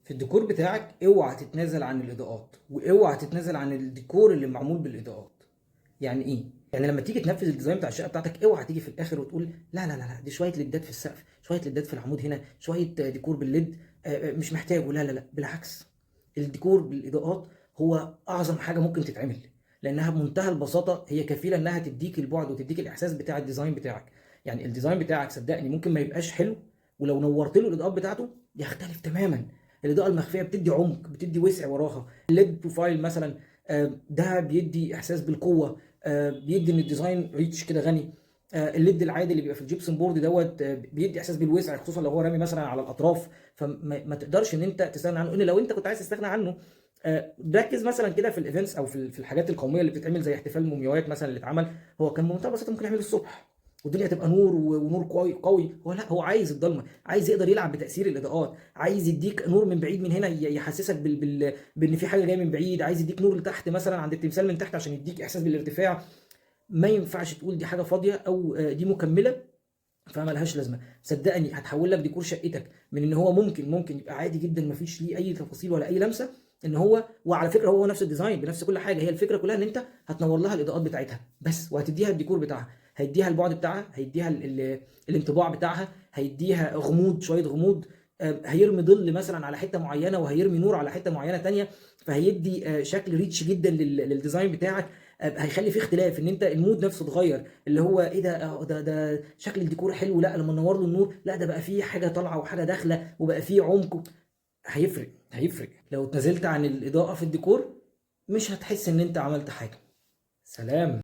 في الديكور بتاعك اوعى تتنازل عن الاضاءات، واوعى تتنازل عن الديكور اللي معمول بالاضاءات. يعني ايه؟ يعني لما تيجي تنفذ الديزاين بتاع الشقه بتاعتك اوعى تيجي في الاخر وتقول لا دي شويه ليدات في السقف، شويه ليدات في العمود هنا، شويه ديكور بالليد، مش محتاجه. لا بالعكس، الديكور بالاضاءات هو اعظم حاجه ممكن تتعمل، لانها بمنتهى البساطه هي كفيله انها تديك البعد وتديك الاحساس بتاع الديزاين بتاعك. يعني الديزاين بتاعك صدقني ممكن ما يبقاش حلو، ولو نورت له الاضاءات بتاعته يختلف تماما. الاضاءه المخفيه بتدي عمق، بتدي وسع وراها. الليد بروفايل مثلا ده بيدي احساس بالقوه، بيدي ان الديزاين ريتش كده غني. الليد العادي اللي بيبقى في الجيبسون بورد دوت بيدي احساس بالوسع، خصوصا لو هو رامي مثلا على الاطراف، فما تقدرش ان انت تستغنى عنه، الا لو انت كنت عايز تستغنى عنه. ركز مثلا كده في الايفنتس او في الحاجات القوميه اللي بتتعمل زي احتفال المومياوات مثلا اللي اتعمل. هو كان بمنتهى البساطه ممكن يعمله الصبح والدنيا تبقى نور ونور قوي قوي. هو لا، هو عايز الضلمه، عايز يقدر يلعب بتاثير الاضاءات، عايز يديك نور من بعيد من هنا يحسسك بان في حاجه جايه من بعيد، عايز يديك نور لتحت مثلا عند التمثال من تحت عشان يديك احساس بالارتفاع. ما ينفعش تقول دي حاجه فاضيه او دي مكمله فما لهاش لازمه. صدقني هتحول لك ديكور شقتك من ان هو ممكن يبقى عادي جدا ما فيش ليه اي تفاصيل ولا اي لمسه، ان هو وعلى فكره هو نفس الديزاين بنفس كل حاجه. هي الفكره كلها ان انت هتنور لها الاضاءات بتاعتها بس، وهتديها الديكور بتاعها، هيديها البعد بتاعها، هيديها الانطباع بتاعها، هيديها غموض، شويه غموض. هيرمي ظل مثلا على حته معينه وهيرمي نور على حته معينه تانية، فهيدي شكل ريتش جدا للديزاين بتاعك. هيخلي فيه اختلاف، ان انت المود نفسه اتغير، اللي هو ايه ده، ده شكل الديكور حلو، لا لما ننور له النور لا ده بقى فيه حاجه طالعه وحاجه داخله وبقى فيه عمق. هيفرق لو اتنازلت عن الاضاءه في الديكور، مش هتحس ان انت عملت حاجه. سلام.